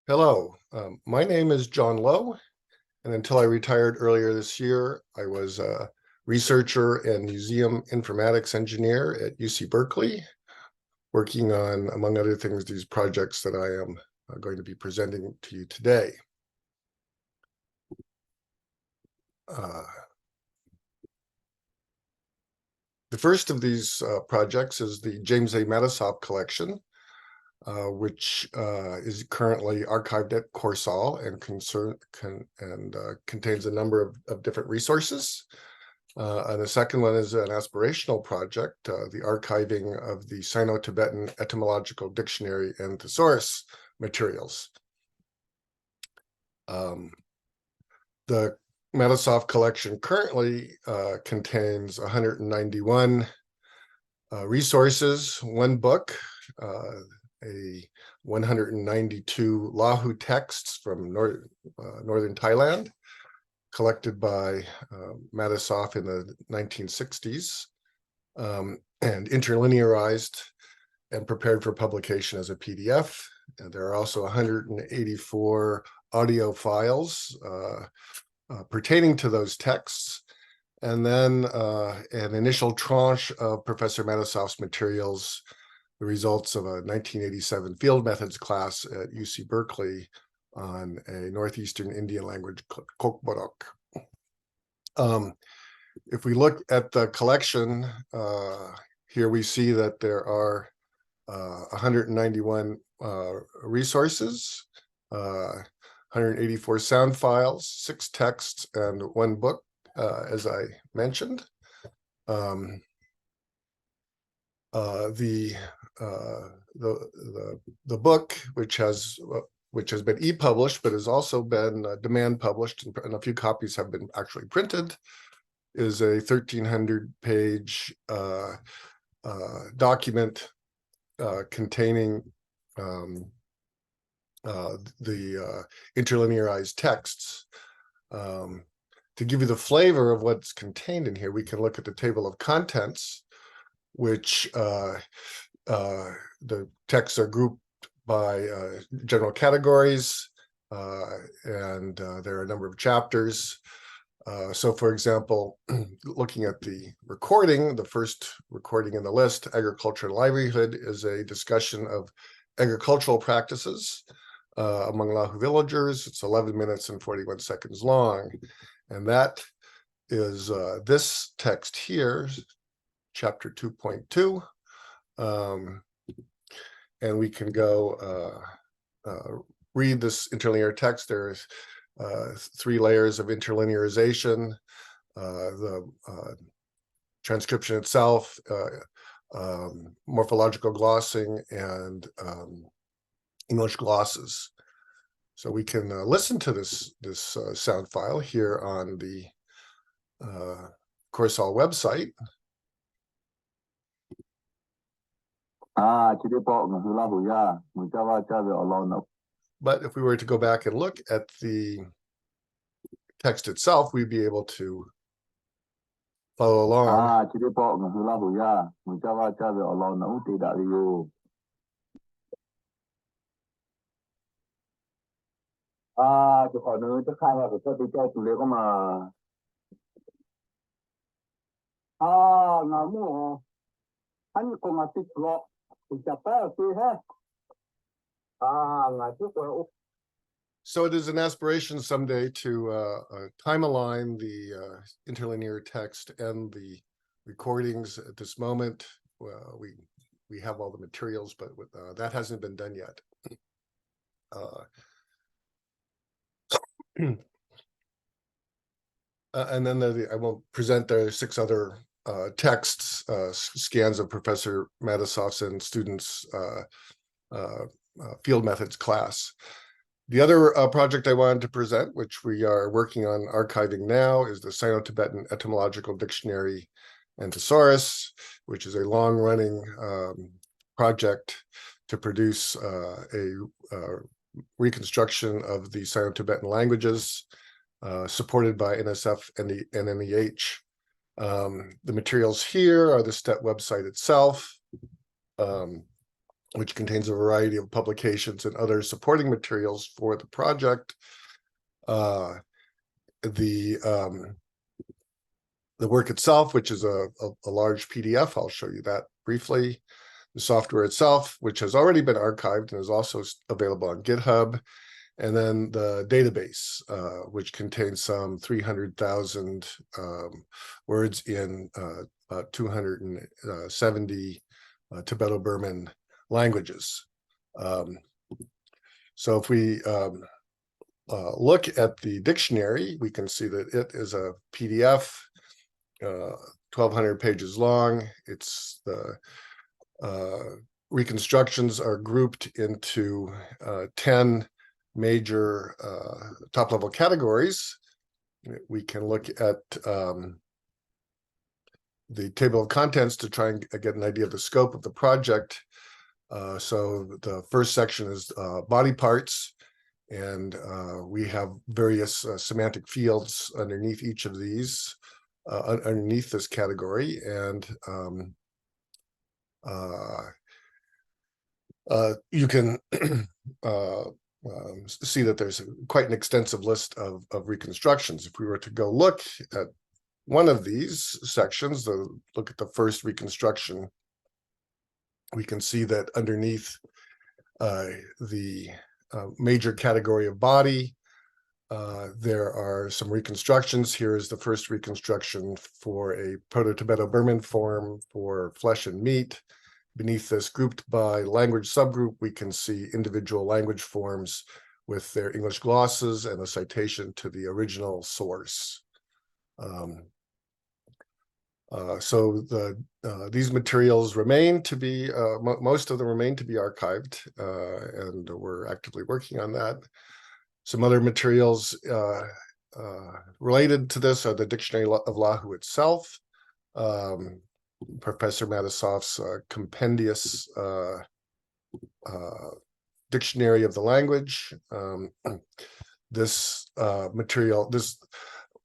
Hello, my name is John Lowe, and until I retired earlier this year, I was a researcher and museum informatics engineer at UC Berkeley, working on, among other things, these projects that I am going to be presenting to you today. The first of these projects is the James A. Matisoff collection, which is currently archived at CoRSAL and contains a number of different resources. And the second one is an aspirational project, the archiving of the Sino-Tibetan Etymological Dictionary and Thesaurus materials. The Matisoff collection currently contains 191 resources, one book, a 192 Lahu texts from northern Thailand, collected by Matisoff in the 1960s, and interlinearized and prepared for publication as a PDF. And there are also 184 audio files pertaining to those texts, and then an initial tranche of Professor Matisoff's materials, the results of a 1987 field methods class at UC Berkeley on a Northeastern Indian language, Kokborok. If we look at the collection, here we see that there are 191 resources, 184 sound files, 6 texts, and 1 book, as I mentioned. The book, which has been e-published but has also been demand published, and a few copies have been actually printed, is a 1,300-page document containing the interlinearized texts. To give you the flavor of what's contained in here, we can look at the table of contents, which the texts are grouped by general categories, and there are a number of chapters. So, for example, looking at the recording, the first recording in the list, Agriculture and Livelihood, is a discussion of agricultural practices among Lahu villagers. It's 11 minutes and 41 seconds long. And that is this text here, chapter 2.2. And we can go read this interlinear text. There's 3 layers of interlinearization, the transcription itself, morphological glossing, and English glosses. So we can listen to this sound file here on the CoRSAL website. But if we were to go back and look at the text itself, we'd be able to follow along. So it is an aspiration someday to time align the interlinear text and the recordings. At this moment, we have all the materials, but that hasn't been done yet. And then I won't present the 6 other texts, scans of Professor Matisoff's and students' field methods class. The other project I wanted to present, which we are working on archiving now, is the Sino-Tibetan Etymological Dictionary and Thesaurus, which is a long-running project to produce a reconstruction of the Sino-Tibetan languages, supported by NSF and the NMEH. The materials here are the STEDT website itself, which contains a variety of publications and other supporting materials for the project. The work itself, which is a large PDF, I'll show you that briefly. The software itself, which has already been archived and is also available on GitHub. And then the database, which contains some 300,000 words in 270 Tibeto-Burman languages. So if we look at the dictionary, we can see that it is a PDF, 1,200 pages long. It's the reconstructions are grouped into 10 major top-level categories. We can look at the table of contents to try and get an idea of the scope of the project. So the first section is body parts, and we have various semantic fields underneath each of these, underneath this category, and you can see that there's quite an extensive list of reconstructions. If we were to go look at one of these sections, look at the first reconstruction, we can see that underneath the major category of body, there are some reconstructions. Here is the first reconstruction for a Proto-Tibeto-Burman form for flesh and meat. Beneath this, grouped by language subgroup, we can see individual language forms with their English glosses and a citation to the original source. So these materials remain to be, most of them remain to be archived, and we're actively working on that. Some other materials related to this are the Dictionary of Lahu itself, Professor Matisoff's compendious dictionary of the language. This material, this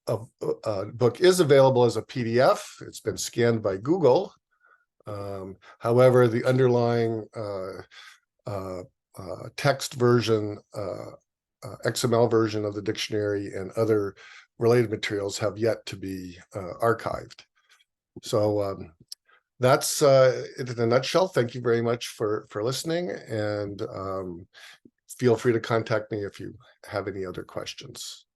book is available as a PDF. It's been scanned by Google. However, the underlying text version, XML version of the dictionary and other related materials have yet to be archived. So that's it in a nutshell. Thank you very much for listening, and feel free to contact me if you have any other questions.